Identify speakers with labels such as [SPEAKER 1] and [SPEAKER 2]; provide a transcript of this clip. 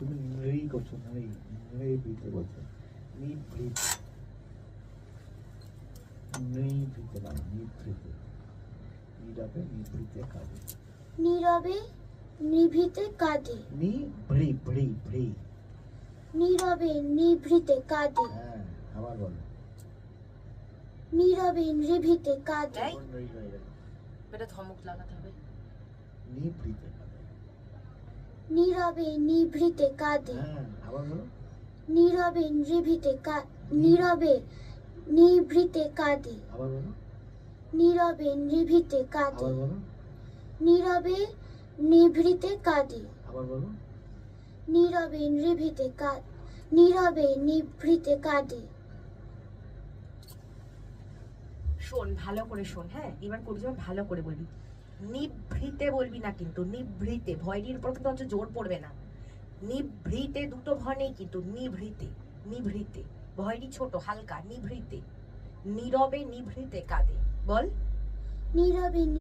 [SPEAKER 1] তুমি নৃ করছো, নৃভিতে বলছো, নিভৃত, নৃভিতে না, নিভৃতে, নীরবে নিভৃতে কাঁদে,
[SPEAKER 2] নীরবে নিভৃতে কাঁদে,
[SPEAKER 1] নিভৃ ভৃ ভৃ,
[SPEAKER 2] নীরবে নিভৃতে কাঁদে,
[SPEAKER 1] হ্যাঁ আবার বলো,
[SPEAKER 2] নীরবে নিভৃতে কাঁদে,
[SPEAKER 3] এই?
[SPEAKER 1] নৃ হয়ে গেল,
[SPEAKER 3] এটা ধমক লাগাতে হবে।
[SPEAKER 1] নিভৃতে কাঁদে,
[SPEAKER 2] নীরবে নিভৃতে কাঁদে,
[SPEAKER 1] হ্যাঁ আবার বলো,
[SPEAKER 2] নীরবে নীরবে নিভৃতে কাঁদে,
[SPEAKER 1] আবার বলো,
[SPEAKER 2] নীরবে নিভৃতে কাঁদে,
[SPEAKER 1] আবার বলো,
[SPEAKER 2] নীরবে নিভৃতে কাঁদে,
[SPEAKER 1] আবার বলো,
[SPEAKER 2] নীরবে নিভৃতে কাঁদে, নীরবে নিভৃতে কাঁদে।
[SPEAKER 3] শোন, ভালো করে শোন। হ্যাঁ, এবার করবি যেমন ভালো করে বলবি। নিভৃতে বলবি না কিন্তু, নিভৃতে। ভয়ের উপর কিন্তু অত জোর পড়বে না। নিভৃতে দুটো ভয় নেই কিন্তু, নিভৃতে, নিভৃতে। ভয়টি ছোট, হালকা, নিভৃতে। নীরবে নিভৃতে কাঁদে। বল।
[SPEAKER 2] নীরবে